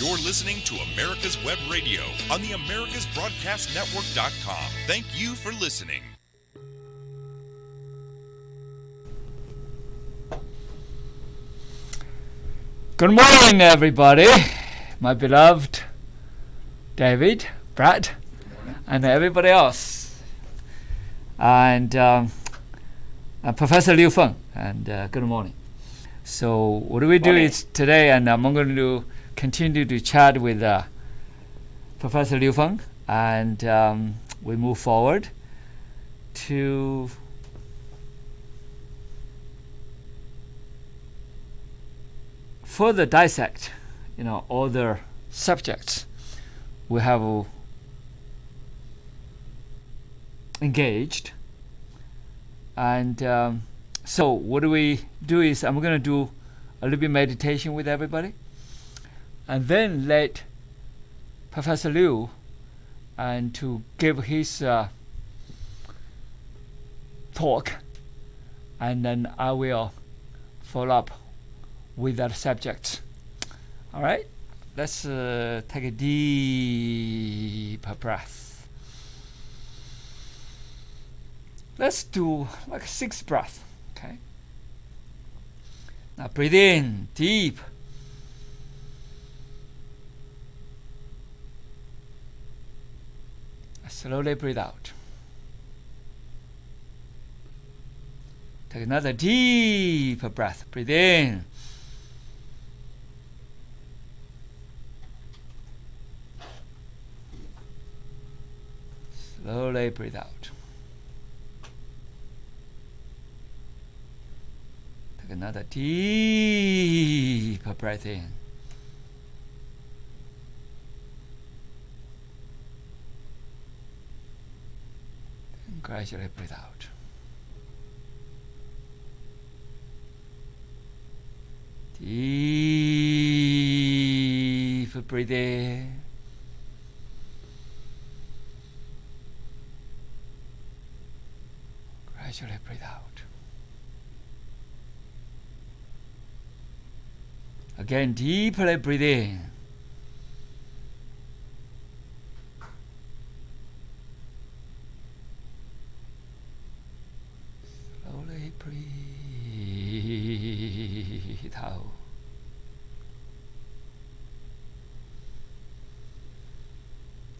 You're listening to America's Web Radio on the AmericasBroadcastNetwork.com. Thank you for listening. Good morning, everybody. My beloved David, Brad, and everybody else. And Professor Liu Feng, and good morning. So what do we do is today, and I'm going to continue to chat with Professor Liu Feng, and we move forward to further dissect, all the subjects we have engaged. And so what do we do is I'm going to do a little bit meditation with everybody, and then let Professor Liu and to give his talk, and then I will follow up with that subject. All right, let's take a deep breath. Let's do like 6 breaths. Okay. Now breathe in deep. Slowly breathe out. Take another deep breath. Breathe in. Slowly breathe out. Take another deep breath in. And gradually breathe out. Deep breathe in. Gradually breathe out. Again, deeply breathe in. Slowly breathe out.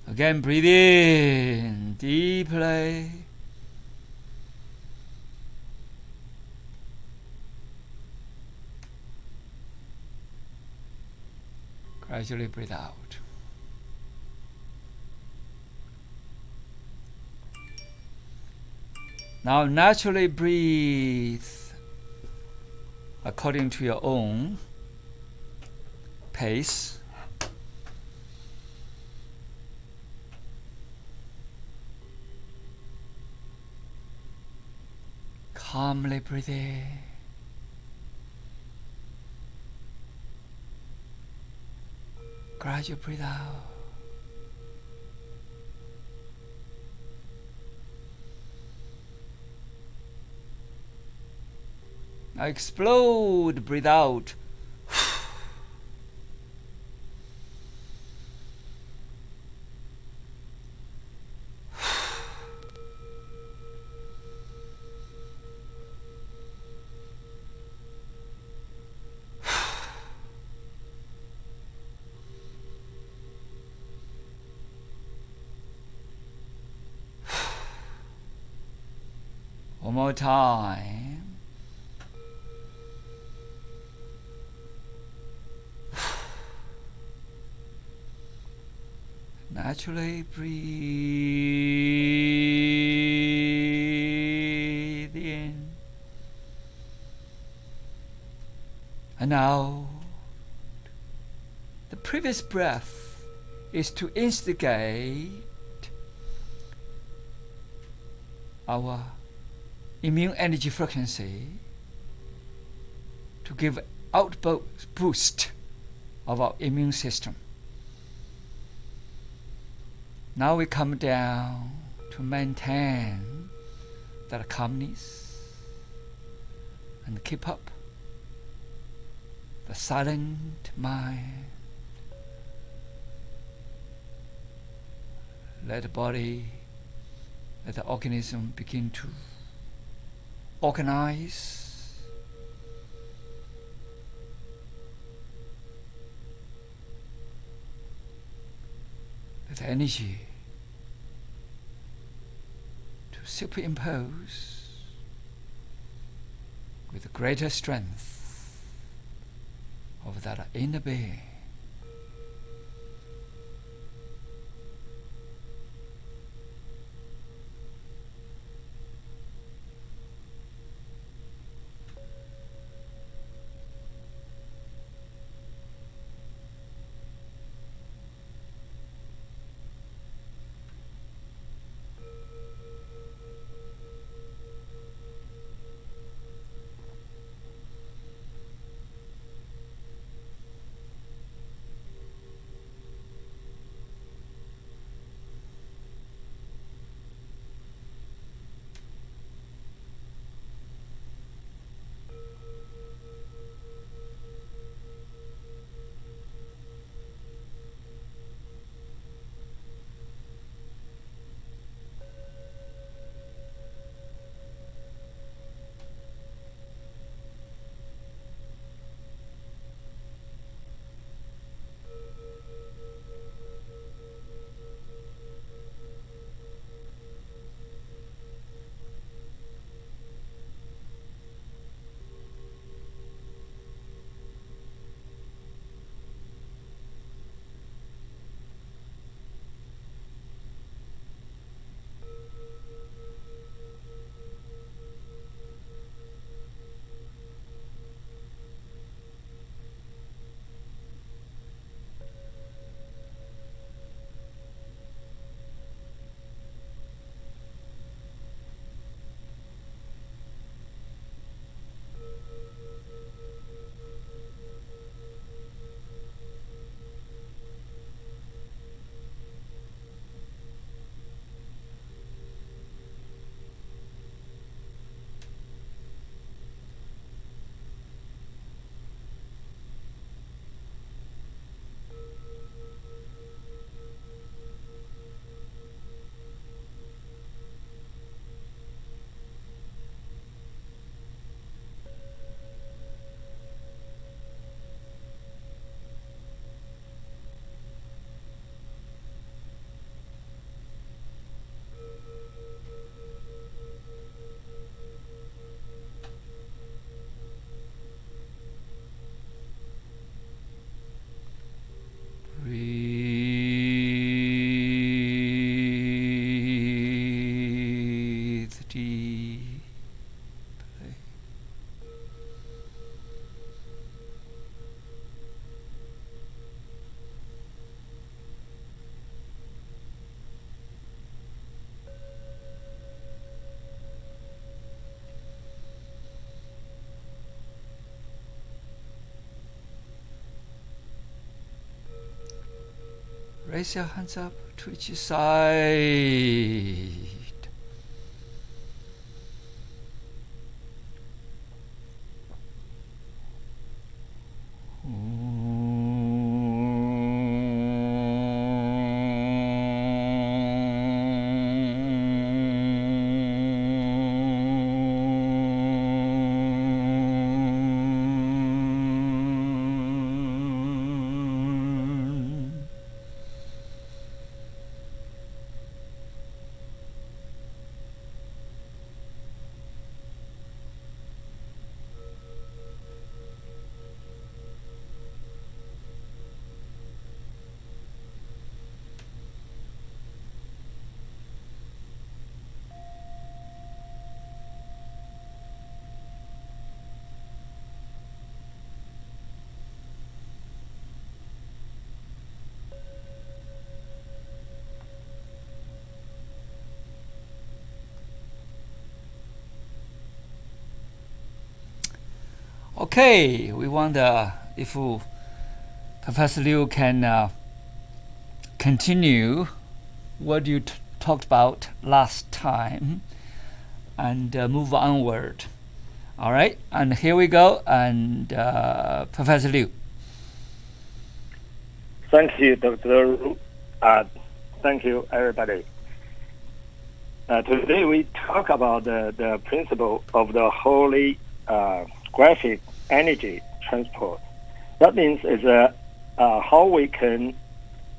Again, breathe in deeply. Gradually breathe out. Now naturally breathe according to your own pace. Calmly breathe in. Gradually breathe out. Now explode, breathe out. One more time. Naturally breathe in and out. The previous breath is to instigate our immune energy frequency, to give outboost of our immune system. Now we come down to maintain that calmness and keep up the silent mind let the body, let the organism begin to organize. Let the energy to superimpose with greater strength of that inner being. Breathe deeply. Raise your hands up to each side. Okay, we wonder if Professor Liu can continue what you talked about last time and move onward. All right, and here we go. And Professor Liu. Thank you, Dr. DeRu. Thank you, everybody. Today we talk about the principle of the holographic energy transport. That means is how we can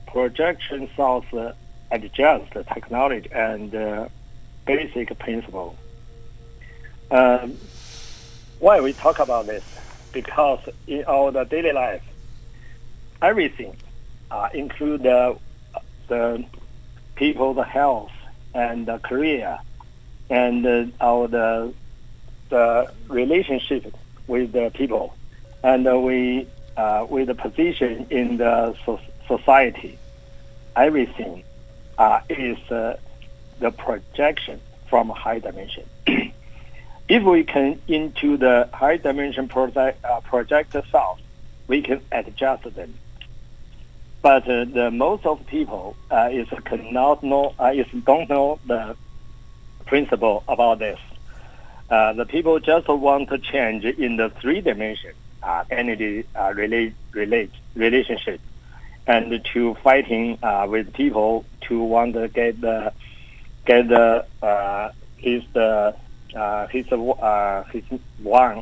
projection source adjust the technology and basic principle. Why we talk about this? Because in our daily life, everything include the people's health and the career and the relationship with the people, and with the position in the society. Everything is the projection from high dimension. If we can into the high dimension project self, we can adjust them. But the most of people don't know the principle about this. The people just want to change in the 3-dimension energy relationship, and to fighting with people to want to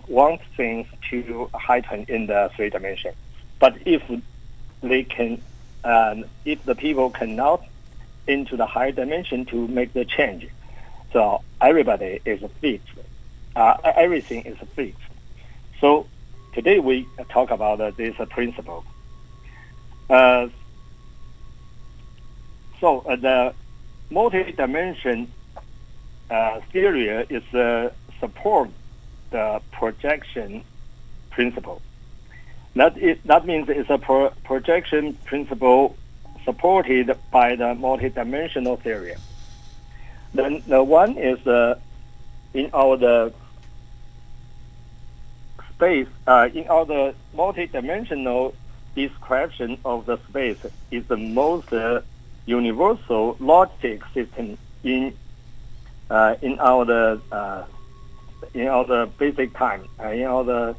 want things to heighten in the 3-dimension. But if they can, if the people cannot into the higher dimension to make the change, so everybody is fixed. Everything is fixed. So today we talk about this principle. So the multi-dimension theory is support the projection principle. That means it's a projection principle supported by the multi-dimensional theory. Then the one is in our space, in our multi-dimensional description of the space is the most universal logic system in our basic time, in our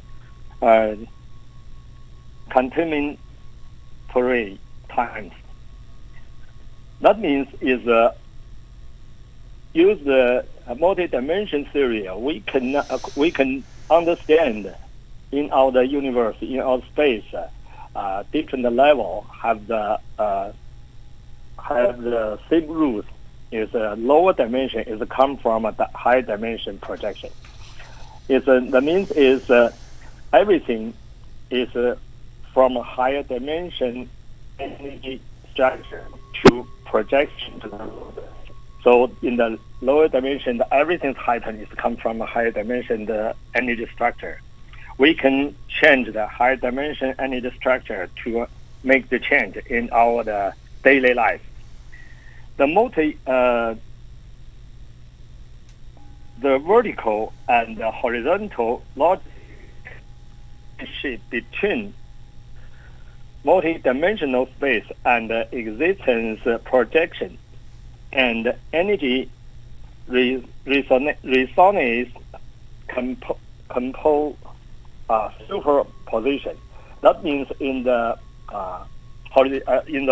contemporary times. That means is use the multi-dimension theory. We can understand in our universe, in our space, different level have the same rules. Is a lower dimension is come from a high dimension projection. That means is everything is from a higher dimension energy structure to projection to the lower. So in the lower dimension, everything's heightened is come from a higher dimension the energy structure. We can change the higher dimension energy structure to make the change in our daily life. The vertical and the horizontal logic between multi-dimensional space and existence projection and energy resonance superposition. That means in the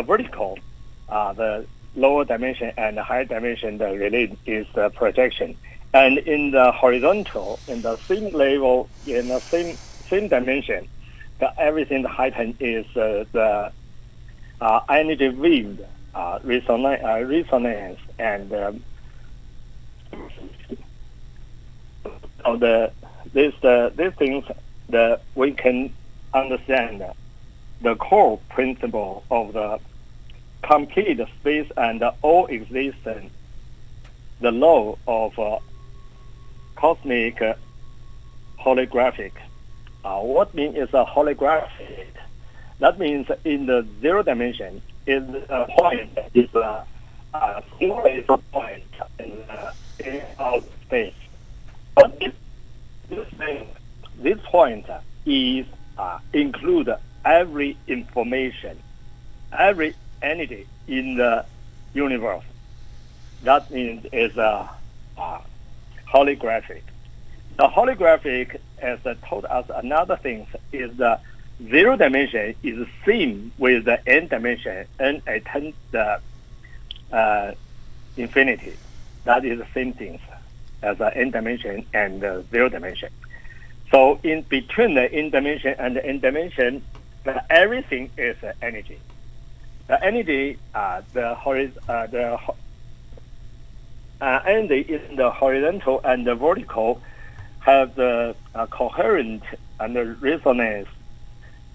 vertical, the lower dimension and higher dimension the relate is the projection, and in the horizontal, in the same level, in the same dimension, everything heightened is the energy wave resonance and these things that we can understand the core principle of the complete space and all existence, the law of cosmic holographic. What means is a holographic? That means in the 0 dimension, is a point is a single point in our space. But this point is include every information, every energy in the universe. That means is holographic. The holographic, as told us another thing, is the 0 dimension is same with the n dimension, n attend the infinity. That is the same things as the n dimension and the 0 dimension. So in between the in dimension and the n dimension, everything is energy. The energy, energy in the horizontal and the vertical have the coherent and the resonance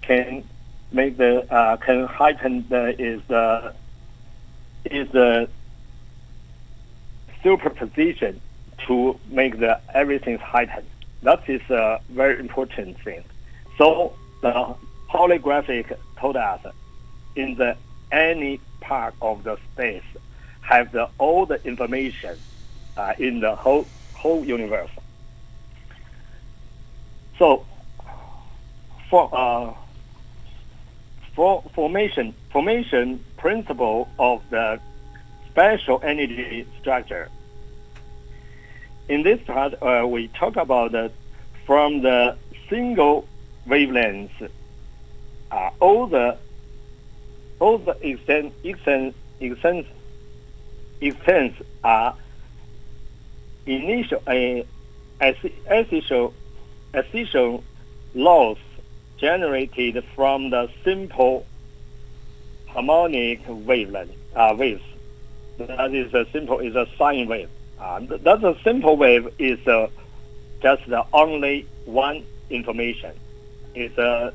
can make the can heighten the superposition to make the everything heightened. That is a very important thing. So the holographic told us in the any part of the space have all the information in the whole universe. So for formation principle of the special energy structure. In this part, we talk about from the single wavelengths, all the extents are essential laws generated from the simple harmonic waves. That is a sine wave. That a simple wave is just the only one information. It's the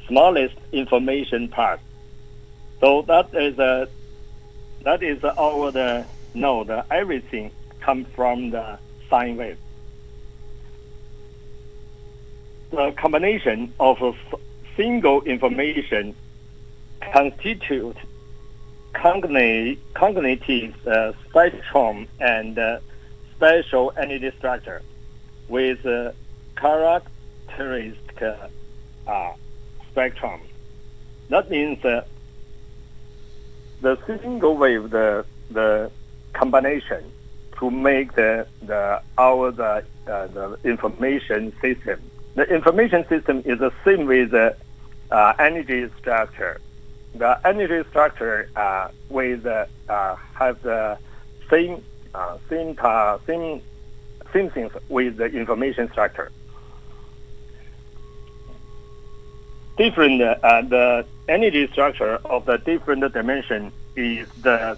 smallest information part. So that is our node. Everything comes from the sine wave. The combination of a single information constitute cognitive spectrum and special energy structure with characteristic spectrum. That means the single wave, the combination to make the information system. The information system is the same with the energy structure. The energy structure with have the same things with the information structure. Different the energy structure of the different dimension is the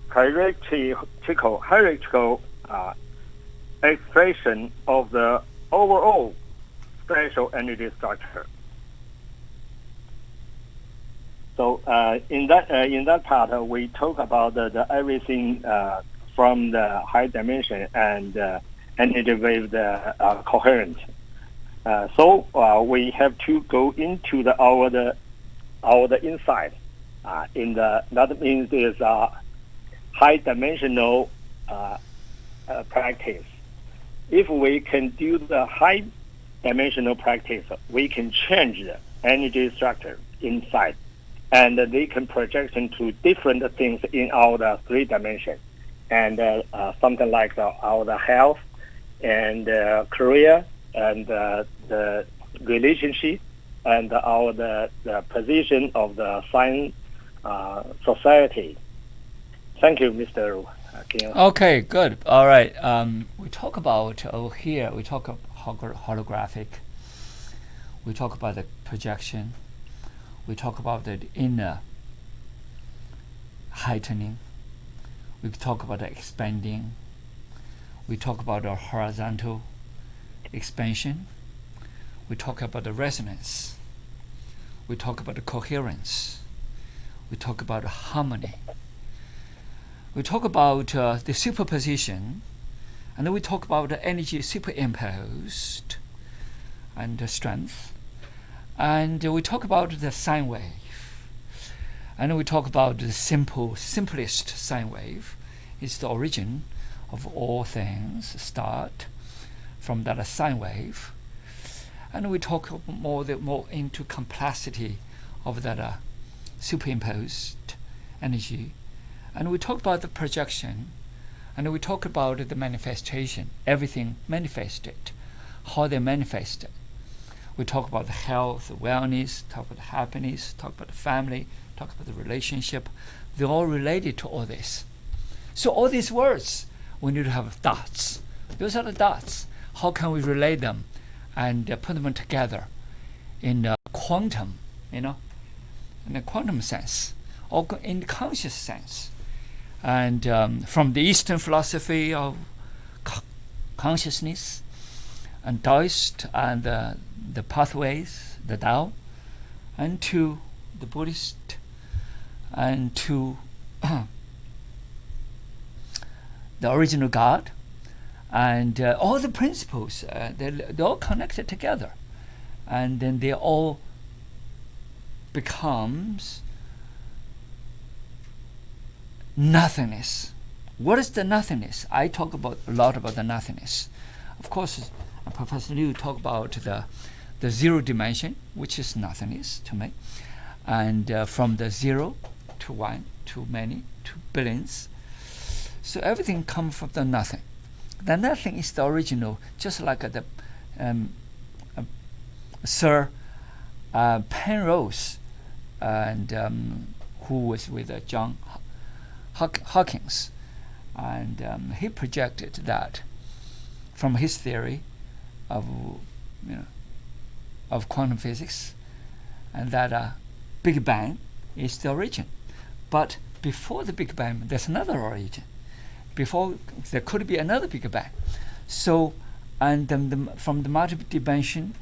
hierarchical expression of the overall special energy structure. So in that part, we talk about the everything from the high dimension and energy wave coherent. So we have to go into our inside. That means is high dimensional practice. If we can do the high dimensional practice, we can change the energy structure inside, and they can project into different things in our 3 dimensions, and something like our health and career and the relationship and the position of the science society. Thank you, Mr. King. Okay, good. All right. We talk about over here. We talk about holographic. We talk about the projection. We talk about the inner heightening. We talk about the expanding. We talk about the horizontal expansion. We talk about the resonance. We talk about the coherence. We talk about the harmony. We talk about the superposition, and then we talk about the energy superimposed and the strength. And we talk about the sine wave. And then we talk about the simplest sine wave. It's the origin of all things, start from that sine wave. And we talk more into complexity of that superimposed energy. And we talk about the projection, and we talk about the manifestation, everything manifested, how they manifest. We talk about the health, the wellness, talk about the happiness, talk about the family, talk about the relationship. They're all related to all this. So all these words, we need to have dots. Those are the dots. How can we relate them and put them together in the quantum, in the quantum sense, or in the conscious sense? And from the Eastern philosophy of consciousness and Taoist and the pathways, the Tao, and to the Buddhist, and to the original God, and all the principles, they're all connected together, and then they all becomes nothingness. What is the nothingness? I talk a lot about the nothingness. Of course, Professor Liu talked about the zero dimension, which is nothingness to me, and from the zero to one to many to billions. So everything comes from the nothing. The nothing is the original, just like the Sir Penrose, and who was with John Hawkins, and he projected that from his theory of quantum physics, and that Big Bang is the origin. But before the Big Bang, there's another origin. Before there could be another Big Bang. So, and from the multi-dimension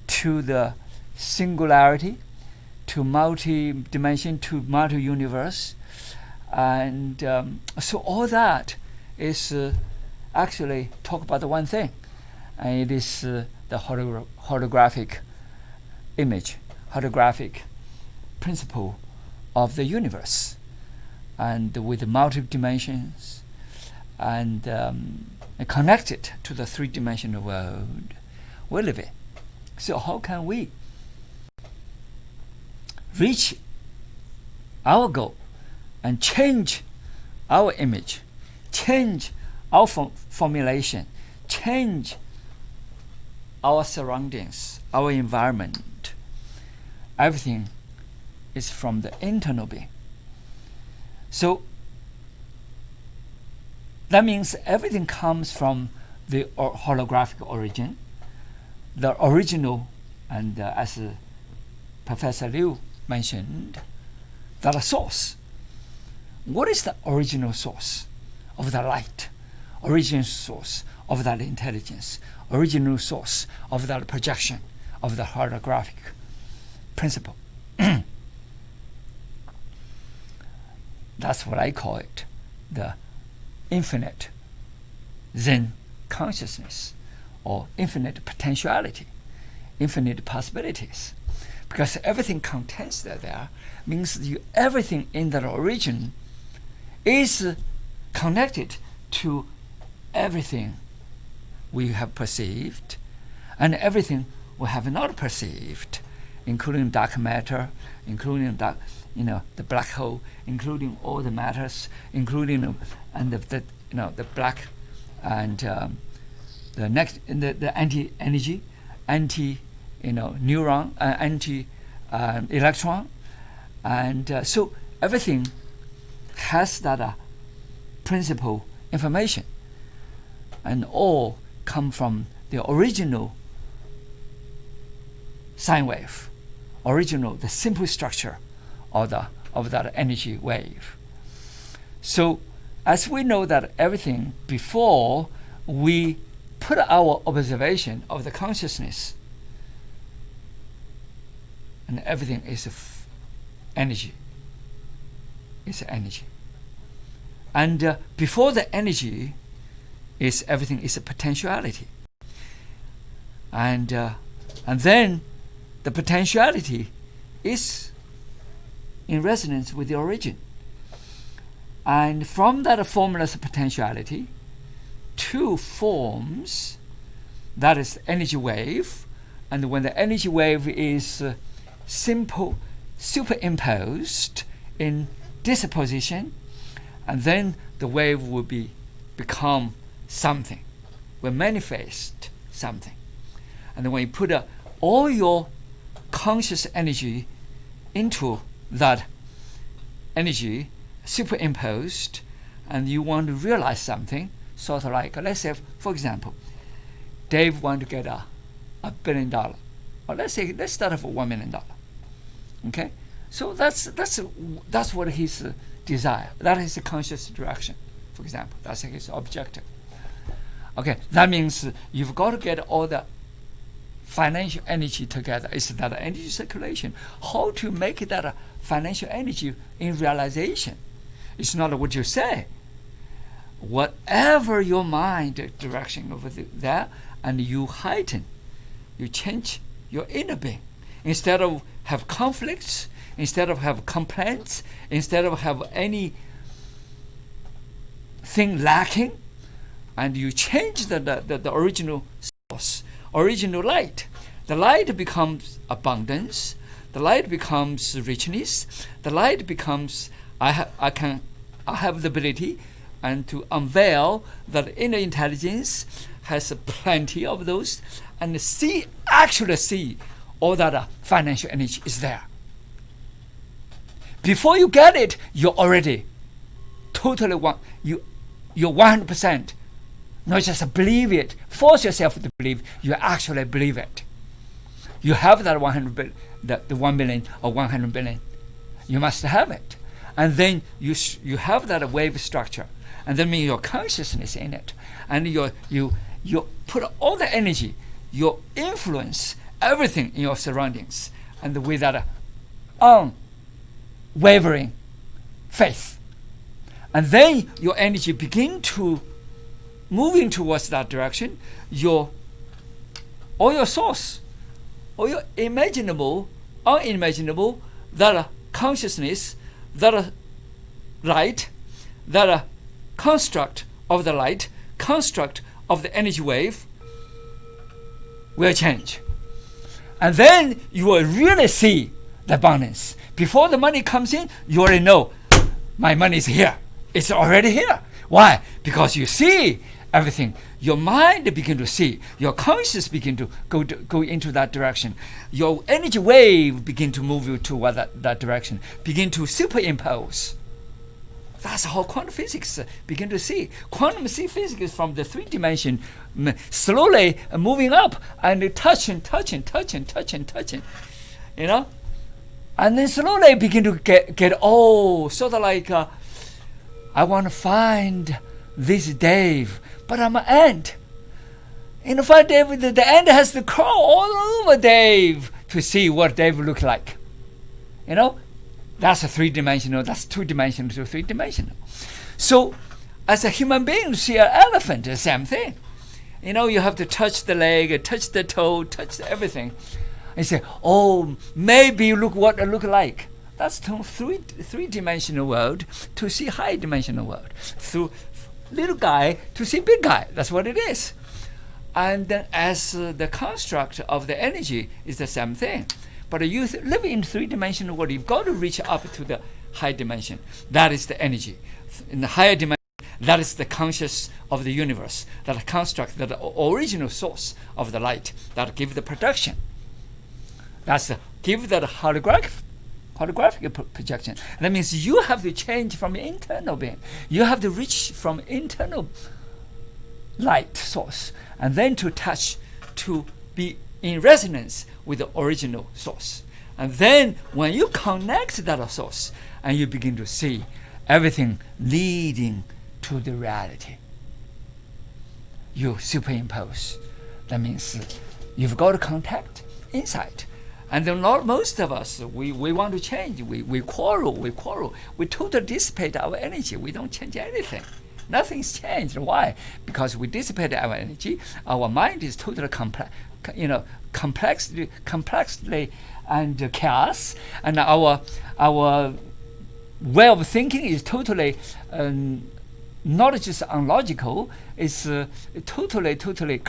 to the singularity, to multi-dimension, to multi-universe, and so all that is actually talk about the one thing, and it is the holographic image, holographic principle of the universe, and with the multiple dimensions, and connected to the three-dimensional world we live in. So how can we reach our goal and change our image, change our formulation, change our surroundings, our environment? Everything is from the internal being. So that means everything comes from the holographic origin, the original, and as Professor Liu mentioned, that source. What is the original source of the light, original source of that intelligence, original source of that projection of the holographic principle? That's what I call it, the infinite Zen consciousness, or infinite potentiality, infinite possibilities. Because everything contains that there means everything in that origin is connected to everything we have perceived and everything we have not perceived, including dark matter, including the black hole, including all the matters, including and the black and the next the anti-energy, neuron, anti-electron, and so everything has that principal information, and all come from the original sine wave, the simple structure of that energy wave. So as we know that everything, before we put our observation of the consciousness, and everything is energy. It's energy. And before the energy is everything is a potentiality. And then the potentiality is in resonance with the origin. And from that formless potentiality, two forms, that is energy wave, and when the energy wave is superimposed in disposition, and then the wave will become something, will manifest something. And then when you put all your conscious energy into that energy superimposed, and you want to realize something, sort of like, let's say, for example, Dave want to get $1 billion, or let's start off with $1 million. Okay, so that's what his desire. That is the conscious direction. For example, that's his objective. Okay, that means you've got to get all the financial energy together. It's that energy circulation. How to make that financial energy in realization? It's not what you say. Whatever your mind direction over there, and you heighten, you change your inner being. Instead of have conflicts, instead of have complaints, instead of have any thing lacking, and you change the original source, original light. The light becomes abundance. The light becomes richness. The light becomes I have the ability and to unveil that inner intelligence has plenty of those, and actually see all that financial energy is there. Before you get it, you're already totally you're 100%. Not just believe it, force yourself to believe, you actually believe it. You have that 100 billion, the 1 billion or 100 billion. You must have it. And then you have that wave structure, and then mean your consciousness in it, and you put all the energy, your influence, everything in your surroundings, and with that unwavering faith. And then your energy begin to moving towards that direction. All your source, all your imaginable, unimaginable, that consciousness, that light, that construct of the light, construct of the energy wave will change. And then you will really see the abundance. Before the money comes in, you already know my money is here. It's already here. Why? Because you see everything. Your mind begin to see. Your conscious begin to go into that direction. Your energy wave begin to move you toward that direction. Begin to superimpose. That's how quantum physics begin to see. Quantum physics from the 3 dimension slowly moving up and touching. You know? And then slowly begin to get sort of like I want to find this Dave, but I'm an ant. In fact, Dave, the ant has to crawl all over Dave to see what Dave look like. You know, that's a 3-dimensional. That's 2-dimensional to 3-dimensional. So, as a human being, see an elephant, the same thing. You know, you have to touch the leg, touch the toe, touch everything, and say, "Oh, maybe you look what it look like." That's from 3-dimensional world to see high-dimensional world. Through little guy to see big guy. That's what it is. And then as the construct of the energy is the same thing. But you live in 3-dimensional world, you've got to reach up to the high dimension. That is the energy. In the higher dimension, that is the conscious of the universe. That construct, the original source of the light that give the production. That's give that holographic projection. That means you have to change from internal being. You have to reach from internal light source, and then to touch, to be in resonance with the original source. And then when you connect that source, and you begin to see everything leading to the reality, you superimpose. That means you've got to contact inside. And then most of us, we want to change. We quarrel. We totally dissipate our energy. We don't change anything. Nothing's changed. Why? Because we dissipate our energy. Our mind is totally complexly and chaos. And our way of thinking is totally not just unlogical. It's totally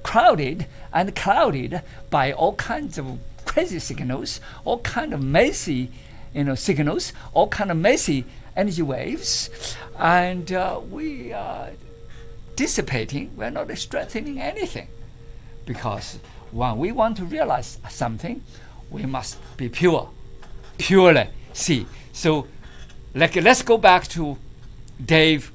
crowded and clouded by all kinds of crazy signals, all kind of messy, signals, all kind of messy energy waves, and we are dissipating. We're not strengthening anything, because when we want to realize something, we must be purely see. So let's go back to Dave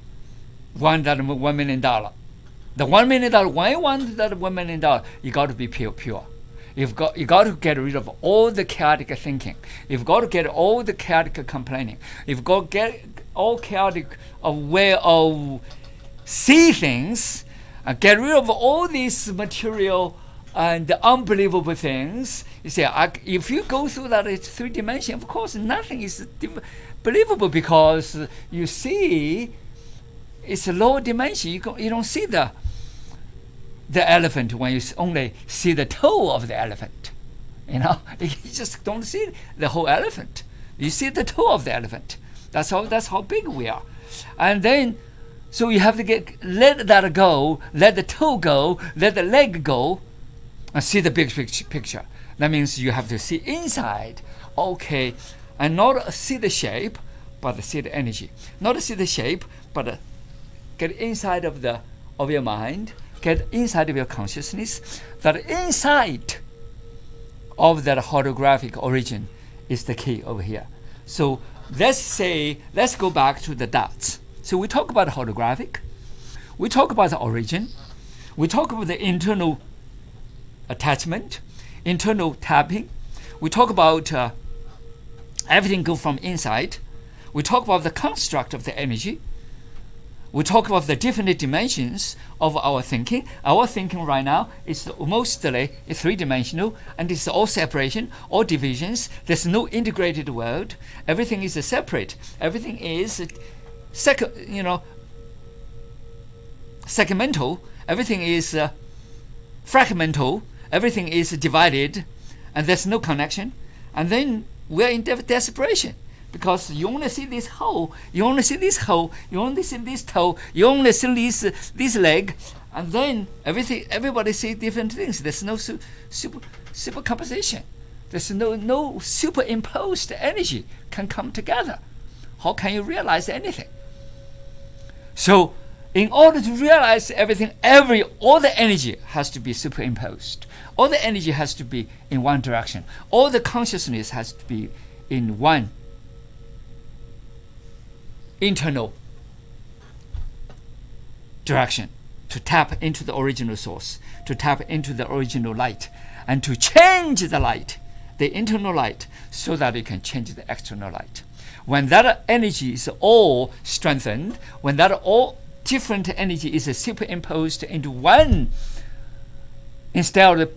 won that $1 million. The $1 million, when you want that $1 million, you got to be pure. You got to get rid of all the chaotic thinking. You've got to get all the chaotic complaining. You've got to get all chaotic way of see things, and get rid of all these material and unbelievable things. You see, if you go through that three dimension, of course, nothing is believable, because you see it's a lower dimension. You don't see the elephant when you only see the toe of the elephant. You just don't see the whole elephant. You see the toe of the elephant. That's how big we are. And then, so you have to let that go, let the toe go, let the leg go, and see the big picture. That means you have to see inside, okay, and not see the shape, but see the energy. Not see the shape, but get inside of your mind, get inside of your consciousness. That inside of that holographic origin is the key over here. So let's go back to the dots. So we talk about holographic, we talk about the origin, we talk about the internal attachment, internal tapping, we talk about everything go from inside, we talk about the construct of the energy, we talk about the different dimensions of our thinking. Our thinking right now is mostly three-dimensional, and it's all separation, all divisions. There's no integrated world. Everything is separate. Everything is segmental. Everything is fragmental. Everything is divided, and there's no connection. And then we're in desperation, because you only see this hole, you only see this hole, you only see this toe, you only see this leg, and then everybody sees different things. There's no supercomposition. There's no superimposed energy can come together. How can you realize anything? So in order to realize everything, all the energy has to be superimposed. All the energy has to be in one direction. All the consciousness has to be in one internal direction, to tap into the original source, to tap into the original light, and to change the light, the internal light, so that it can change the external light. When that energy is all strengthened, when that all different energy is superimposed into one, instead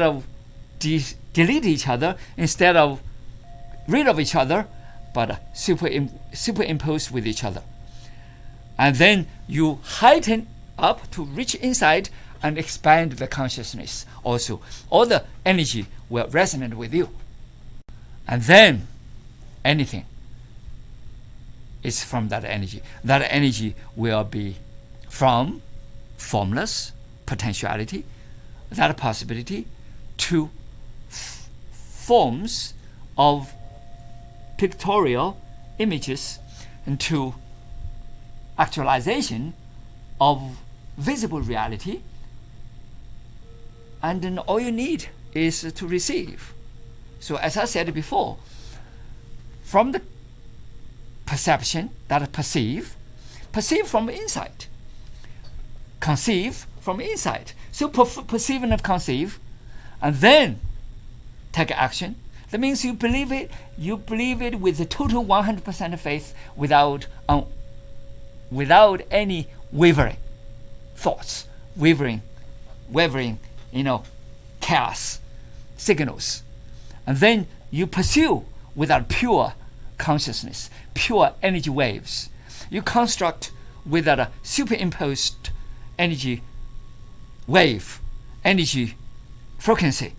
of delete each other, instead of rid of each other, but superimposed with each other. And then you heighten up to reach inside and expand the consciousness also. All the energy will resonate with you. And then anything is from that energy. That energy will be from formless potentiality, that possibility, to forms of pictorial images, and to actualization of visible reality. And then all you need is to receive. So as I said before, from the perception, that perceive from inside, conceive from inside. So perceive and conceive, and then take action. That means you believe it with a total 100% faith, without any wavering thoughts, wavering, chaos signals. And then you pursue without pure consciousness, pure energy waves. You construct with a superimposed energy wave, energy frequency.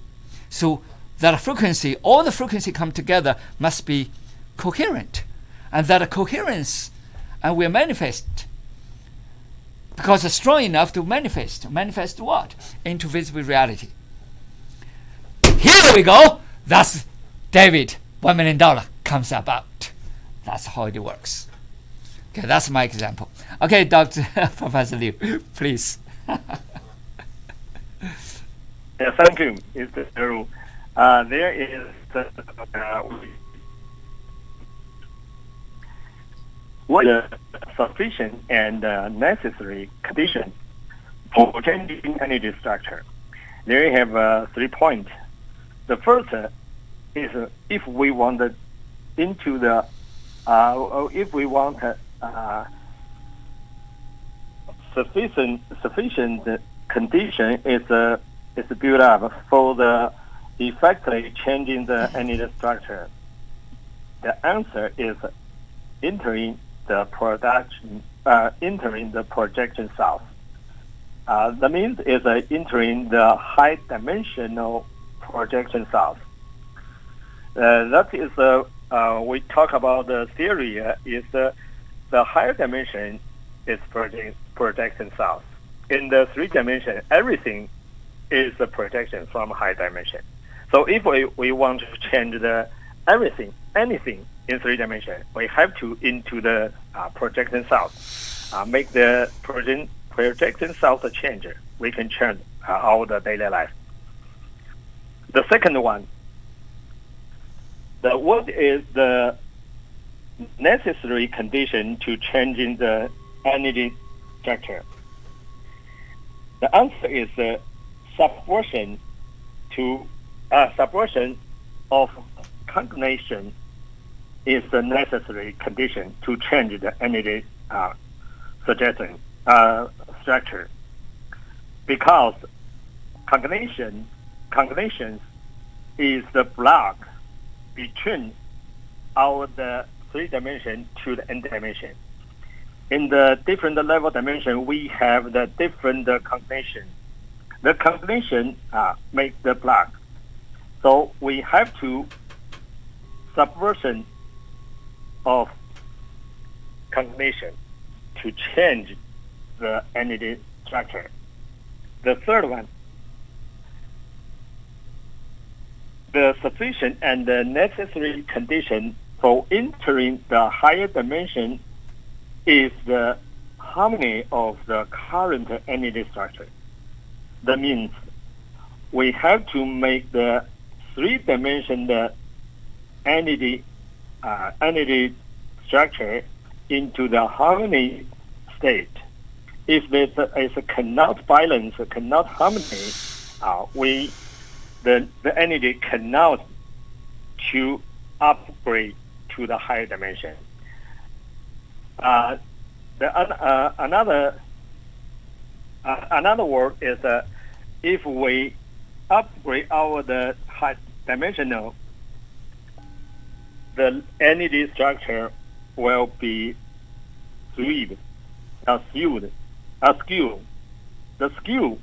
So that frequency, all the frequency come together must be coherent. And that coherence will manifest, because it's strong enough to manifest. Manifest what? Into visible reality. Here we go. That's David, $1 million comes about. That's how it works. Okay, that's my example. Okay, Dr. Professor Liu, please. Yeah, thank you, Mr. DeRu. There is what is sufficient and necessary condition for changing energy structure. There you have 3 points. The first is if we want into the if we want sufficient condition is built up for the effectively changing the energy structure. The answer is entering the projection source. That means is entering the high dimensional projection source. That is we talk about the theory is the higher dimension is projection source. In the 3 dimension, everything is a projection from high dimension. So if we want to change anything in 3 dimension, we have to into the projection source, make the projection source change. We can change our daily life. The second one, what is the necessary condition to changing the energy structure? The answer is subversion of combination is the necessary condition to change the energy structure, because combinations is the block between the 3 dimension to the n dimension. In the different level dimension, we have the different combination. The combination make the block. So we have to subversion of combination to change the energy structure. The third one, the sufficient and the necessary condition for entering the higher dimension is the harmony of the current energy structure. That means we have to make the 3-dimensional energy structure into the harmony state. If there is a cannot balance, cannot harmony, the energy cannot to upgrade to the higher dimension. Another word is if we upgrade the high dimensional, the energy structure will be skewed. The skew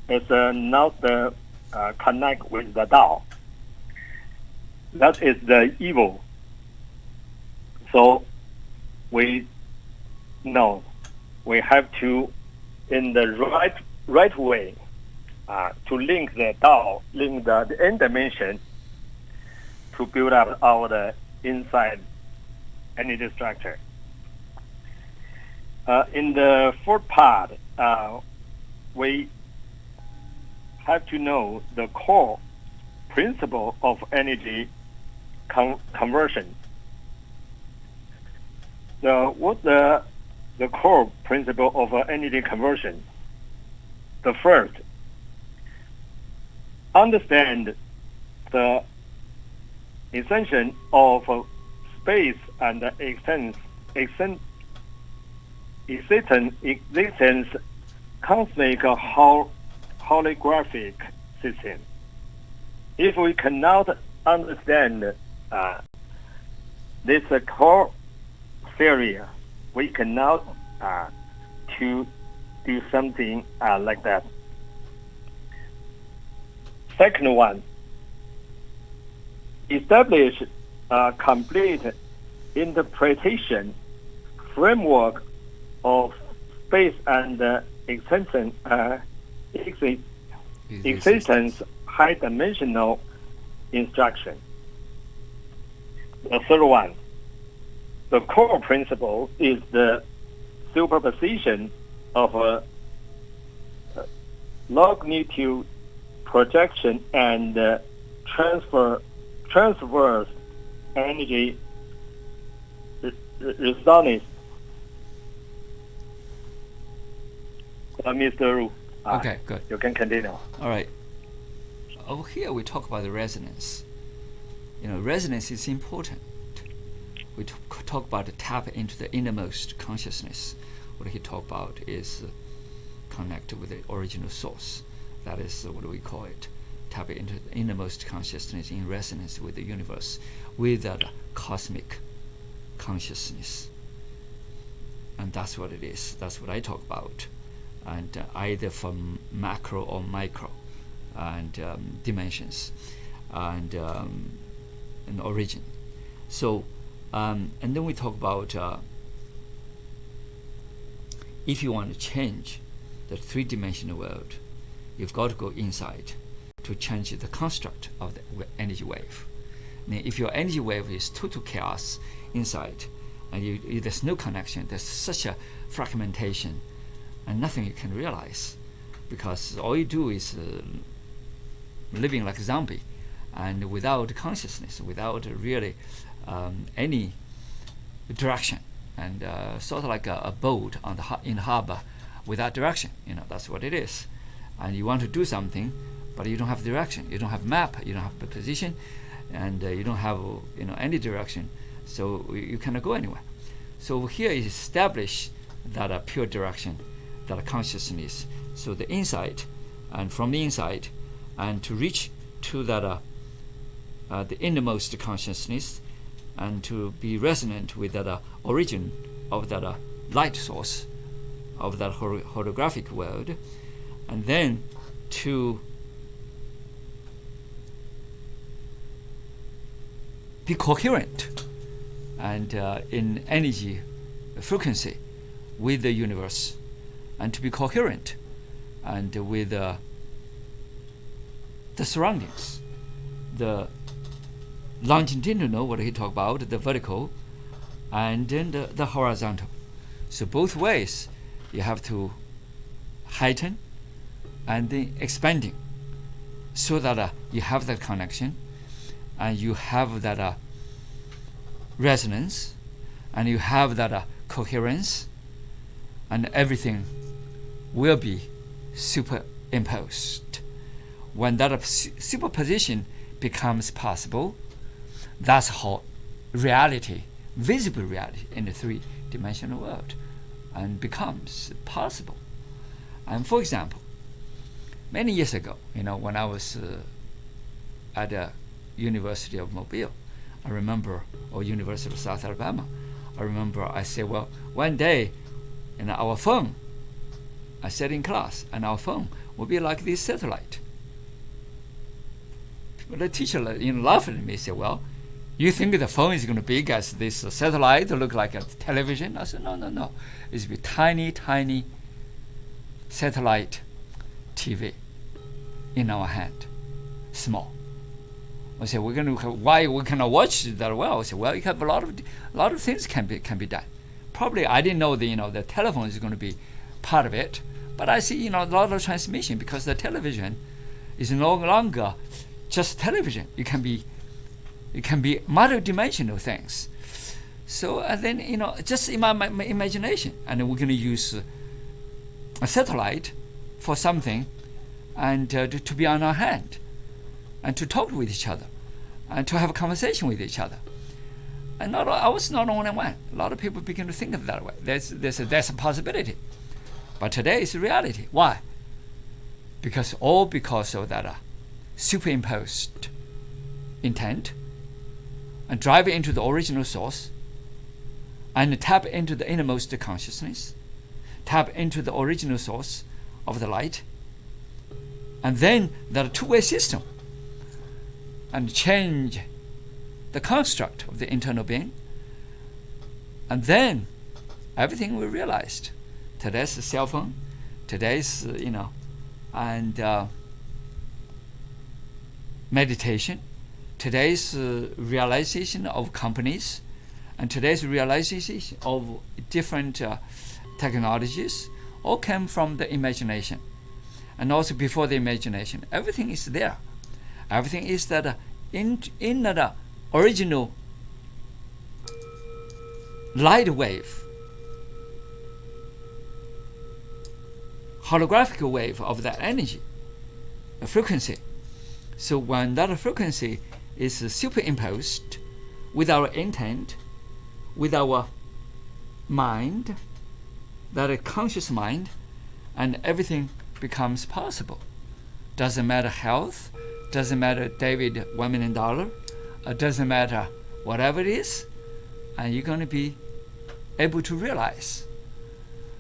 is not the connect with the Tao. That is the evil. So we know we have to, in the right way, to link the Tao, link the n dimension, to build up our inside energy structure. In the fourth part, we have to know the core principle of energy conversion. What's the core principle of energy conversion? The first, understand the essence of space and existence cosmic holographic system. If we cannot understand this core theory, we cannot to do something like that. Second one, establish a complete interpretation framework of space and existence high-dimensional instruction. The third one, the core principle is the superposition of a longitude projection and transverse energy resonance. Mr. DeRu, Okay, good. you can continue. All right. Over here, we talk about the resonance. Resonance is important. We talk about the tap into the innermost consciousness. What he talked about is connect with the original source. That is what we call it. Tap into the innermost consciousness in resonance with the universe, with that cosmic consciousness. And that's what it is. That's what I talk about. And either from macro or micro and dimensions and origin. So, and then we talk about if you want to change the three-dimensional world, you've got to go inside to change the construct of the energy wave. Now, if your energy wave is total chaos inside, and there's no connection, there's such a fragmentation, and nothing you can realize, because all you do is living like a zombie, and without consciousness, without really any direction, and sort of like a boat in the harbor without direction. That's what it is. And you want to do something, but you don't have direction. You don't have map. You don't have the position, and you don't have any direction. So you cannot go anywhere. So here is establish that pure direction, that consciousness. So the inside, and from the inside, and to reach to that the innermost consciousness, and to be resonant with that origin of that light source of that holographic world, and then to be coherent and in energy frequency with the universe, and to be coherent and with the surroundings, the longitudinal, what he talked about, the vertical, and then the horizontal. So both ways you have to heighten and then expanding, so that you have that connection, and you have that resonance, and you have that coherence, and everything will be superimposed. When that superposition becomes possible, that's how reality, visible reality in the three-dimensional world, and becomes possible. And for example, many years ago, when I was at the University of Mobile, I remember, or University of South Alabama, I remember I said, well, one day, our phone, I said in class, and our phone will be like this satellite. The teacher laughed at me, said, well, you think the phone is going to be big as this satellite, look like a television? I said, no. It's be tiny, tiny satellite TV in our hand, small. I said, why we cannot watch that well? I said, well, you have a lot of things can be done. Probably I didn't know the telephone is going to be part of it, but I see a lot of transmission, because the television is no longer just television. It can be multi-dimensional things. So then just in my imagination, and we're going to use a satellite for something, and to be on our hand, and to talk with each other, and to have a conversation with each other. And I was not the only one. A lot of people begin to think of it that way. There's a possibility. But today it's reality. Why? Because of that superimposed intent, and drive into the original source, and tap into the innermost consciousness, tap into the original source of the light, and then that two-way system, and change the construct of the internal being, and then everything we realized. Today's cell phone, today's and meditation, today's realization of companies, and today's realization of different technologies, all came from the imagination. and also before the imagination. Everything is there. Everything is that in that original light wave, holographic wave of that energy, a frequency. So when that frequency is superimposed with our intent, with our mind, that conscious mind, and everything becomes possible. Doesn't matter health, doesn't matter David $1 million, doesn't matter whatever it is, and you're going to be able to realize.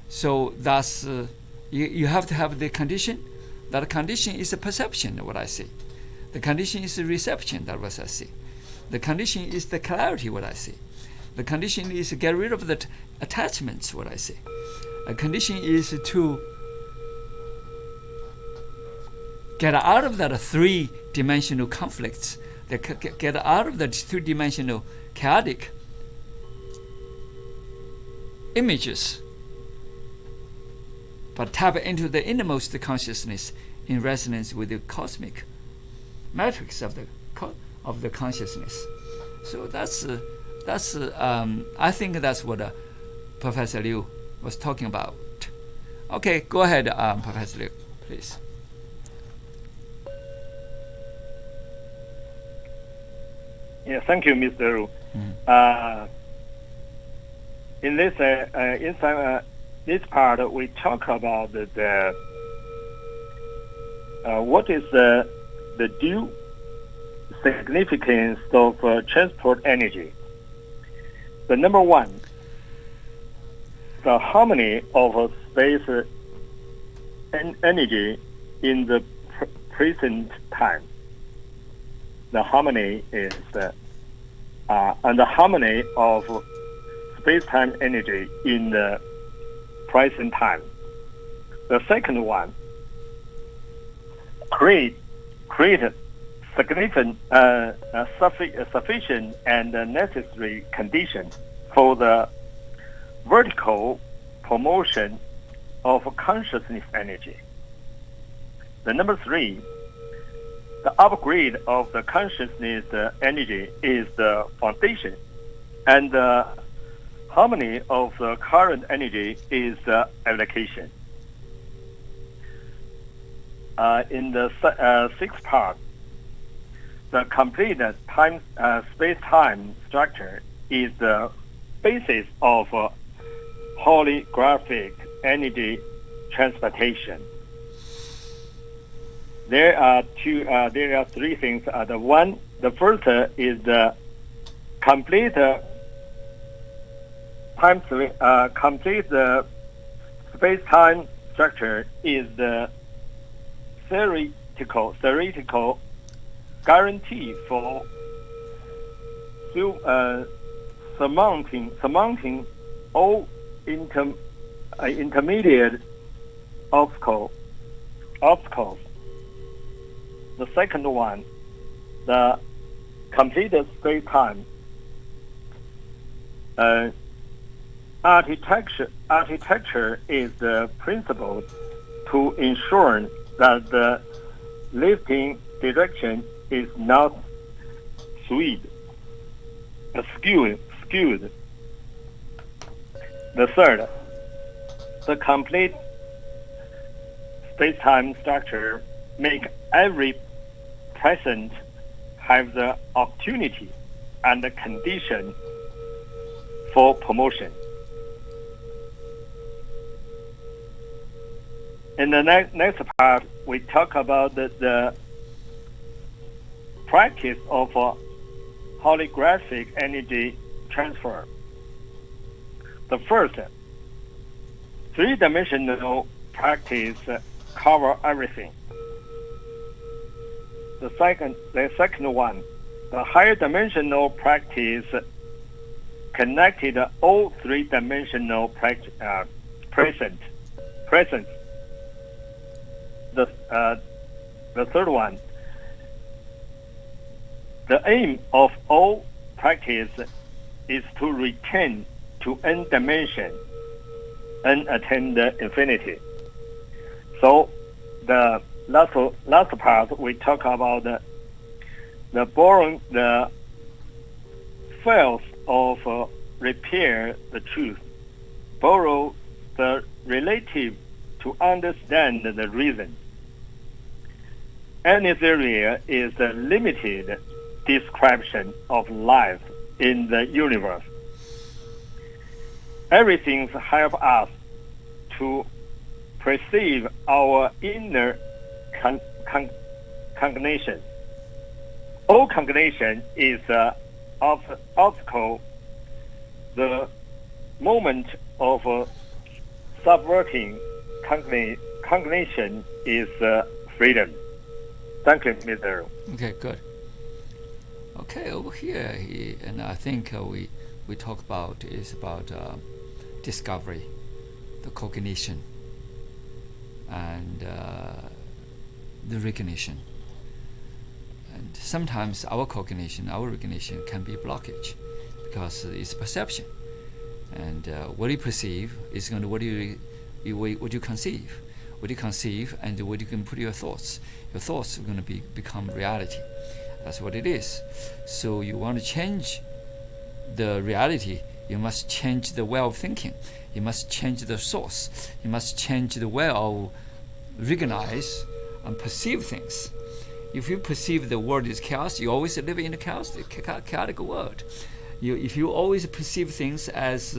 So that's you have to have the condition. That condition is a perception, what I see. The condition is a reception, that what I see. The condition is the clarity, what I see. The condition is to get rid of the attachments, what I see. A condition is to get out of that three-dimensional conflicts, get out of that two-dimensional chaotic images, but tap into the innermost consciousness in resonance with the cosmic matrix of the consciousness. So that's I think that's what Professor Liu was talking about. Okay, go ahead, Professor Liu, please. Yeah, thank you, Mr. DeRu. In this part, we talk about the what is the due significance of transport energy. The number one, the harmony of space energy in the present time. The harmony is and the harmony of space-time energy in the present time. The second one, create significant, sufficient and necessary conditions for the vertical promotion of consciousness energy. The number three, the upgrade of the consciousness energy is the foundation, and the harmony of the current energy is the application. In the sixth part, the complete space-time structure is the basis of holographic energy transportation. There are three things. The first is the complete space-time structure is the theoretical guarantee for surmounting all intermediate obstacles. The second one, the completed space-time architecture is the principle to ensure that the lifting direction is not skewed. The third, the complete space-time structure make every present have the opportunity and the condition for promotion. In the next part, we talk about the practice of holographic energy transfer. The first, three-dimensional practice cover everything. The second one, the higher dimensional practice connected all three-dimensional presence. The third one, the aim of all practice is to return to n dimension and attain the infinity. So the last part we talk about the fails of repair the truth, borrow the relative to understand the reason. Any theory is a limited description of life in the universe. Everything helps us to perceive our inner cognition. All cognition is an obstacle. The moment of subverting cognition is freedom. Thank you, Mr. Okay, good. Okay, over here, and I think we talk about is about discovery, the cognition, and the recognition. And sometimes our cognition, our recognition can be a blockage because it's perception. And what you perceive is going to what you conceive. What you conceive and what you can put your thoughts. Your thoughts are going to become reality. That's what it is. So you want to change the reality, you must change the way of thinking. You must change the source. You must change the way of recognize and perceive things. If you perceive the world is chaos, you always live in a chaotic world. If you always perceive things as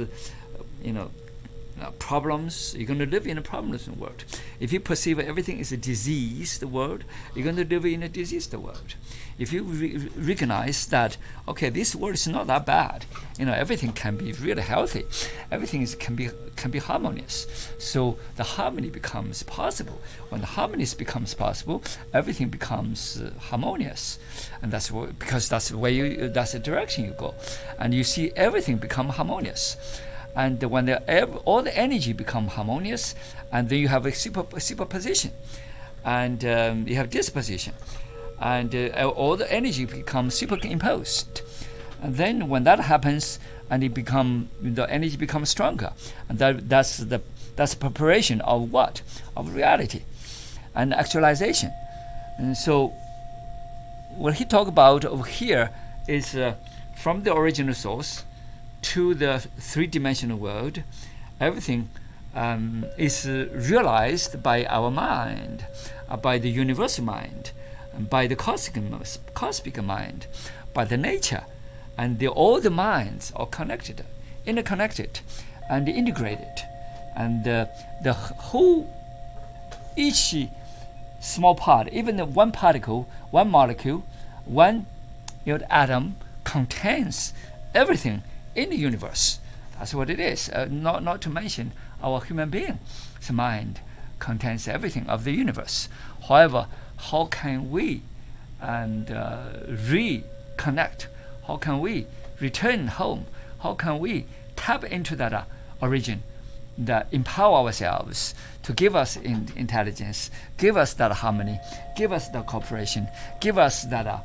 problems, you're going to live in a problemless world. If you perceive everything is a diseased world, you're going to live in a diseased world. If you recognize that, okay, this world is not that bad, everything can be really healthy, everything can be harmonious. So the harmony becomes possible. When the harmony becomes possible, everything becomes harmonious, and because that's the direction you go, and you see everything become harmonious. And when all the energy become harmonious, and then you have a superposition, and you have disposition, and all the energy becomes superimposed. And then when that happens, and the energy becomes stronger, and that's preparation of what? Of reality and actualization. And so what he talked about over here is from the original source to the three-dimensional world, everything is realized by our mind, by the universal mind, by the cosmic mind, by the nature, and all the minds are connected, interconnected, and integrated, and the whole, each small part, even the one particle, one molecule, one atom contains everything in the universe. That's what it is. Not to mention our human being's mind contains everything of the universe. However, how can we reconnect? How can we return home? How can we tap into that origin, that empower ourselves to give us intelligence, give us that harmony, give us that cooperation, give us that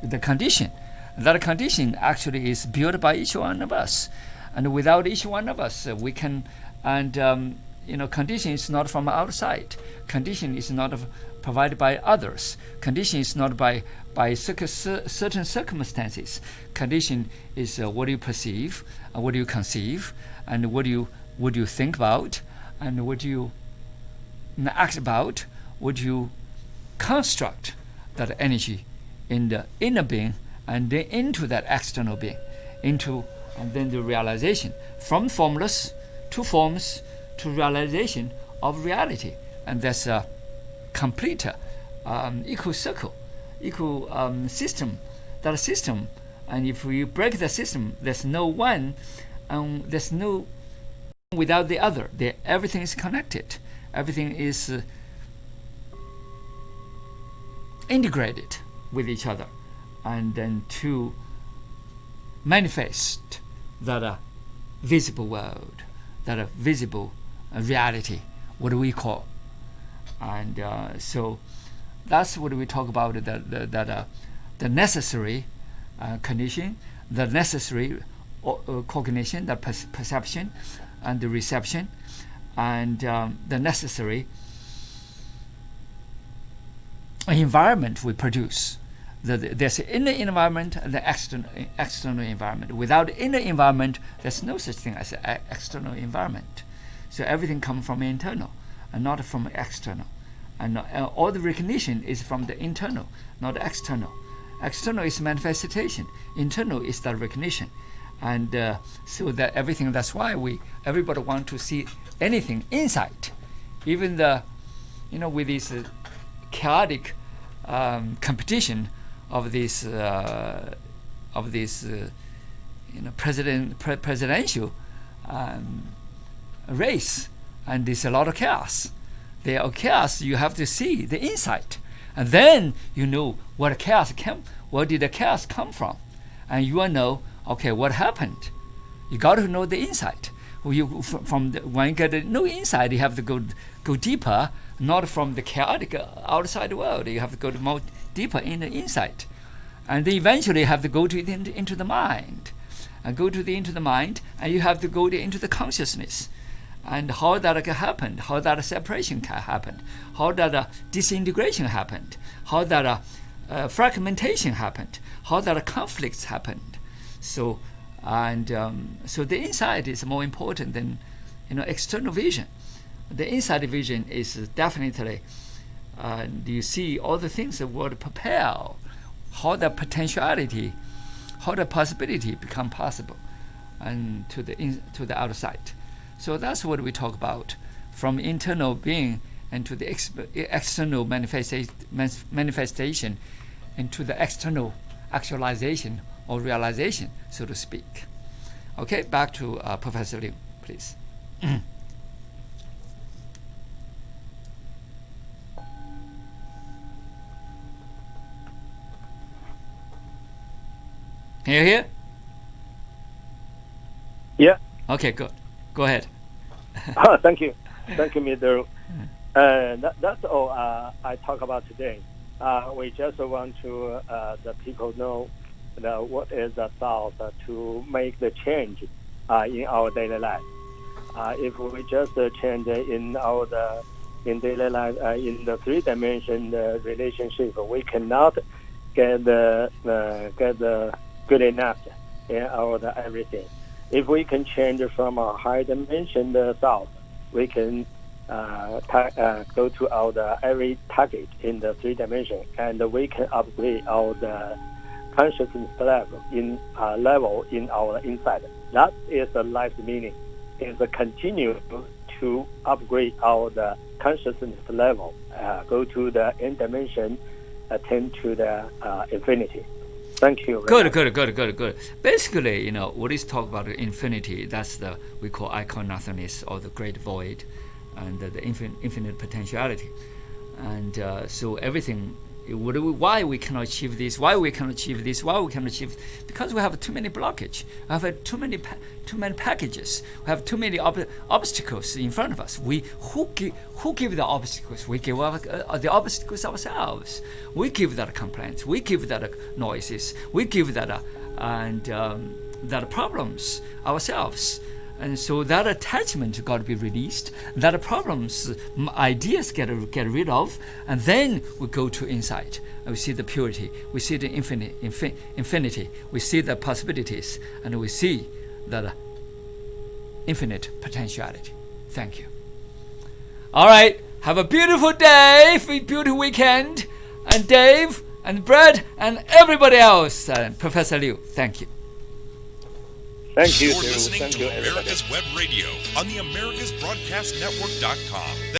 the condition. That condition actually is built by each one of us, and without each one of us, we can. And condition is not from outside. Condition is not provided by others. Condition is not by certain circumstances. Condition is what you perceive, and what you conceive, and what you think about, and what you act about, what you construct that energy in the inner being, and then into that external being, and then the realization from formless to forms to realization of reality, and that's a complete equal circle, equal system. That system, and if we break the system, there's no one, there's no without the other. Everything is connected. Everything is integrated with each other, and then to manifest that visible world, that visible reality, what we call. And so that's what we talk about, the necessary condition, the necessary cognition, the perception and the reception, and the necessary environment we produce. There's an inner environment and the external environment. Without inner environment, there's no such thing as an external environment. So everything comes from internal and not from external. And all the recognition is from the internal, not external. External is manifestation. Internal is the recognition. And so that everything, that's why everybody want to see anything inside. Even with this chaotic competition of this presidential race, and there's a lot of chaos. There are chaos. You have to see the inside, and then you know where did the chaos come from, and you will know, okay, what happened. You got to know the inside. When you get to know inside, you have to go deeper, not from the chaotic outside world. You have to go more deeper in the inside, and then eventually you have to go into the mind, and into the mind, and you have to go into the consciousness, and how that can happen, how that separation can happen, how that disintegration happened, how that fragmentation happened, how that conflicts happened. So the inside is more important than external vision. The inside vision is definitely you see all the things the world propel, how the potentiality, how the possibility become possible, and to the outside. So that's what we talk about, from internal being and to the external manifestation, and to the external actualization or realization, so to speak. Okay, back to Professor Liu, please. Can you hear? Yeah. Okay, good. Go ahead. Thank you, Mr. That's all I talk about today. We just want to the people know what is the thought to make the change in our daily life. If we just change in daily life in the three-dimension relationship, we cannot get good enough in our everything. If we can change from a high dimension thought, we can go to our every target in the three dimension, and we can upgrade our consciousness level in our inside. That is the life's meaning. Is to continue to upgrade our consciousness level, go to the n dimension, attend to the infinity. Thank you. Good. Basically, what is talk about infinity? That's we call icon nothingness, or the great void, and the infinite potentiality. And so everything. Why we cannot achieve this? Why we cannot achieve this? Why we cannot achieve? Because we have too many blockage. We have too many packages. We have too many obstacles in front of us. Who give the obstacles? We give the obstacles ourselves. We give that complaints. We give that noises. We give that that problems ourselves. And so that attachment got to be released. That problems, ideas get rid of, and then we go to inside. And we see the purity. We see the infinity. We see the possibilities, and we see the infinite potentiality. Thank you. All right. Have a beautiful day, beautiful weekend, and Dave and Brad and everybody else. And Professor Liu, thank you. Thank you. You're listening Thank to you, everybody. America's Web Radio on the AmericasBroadcastNetwork.com.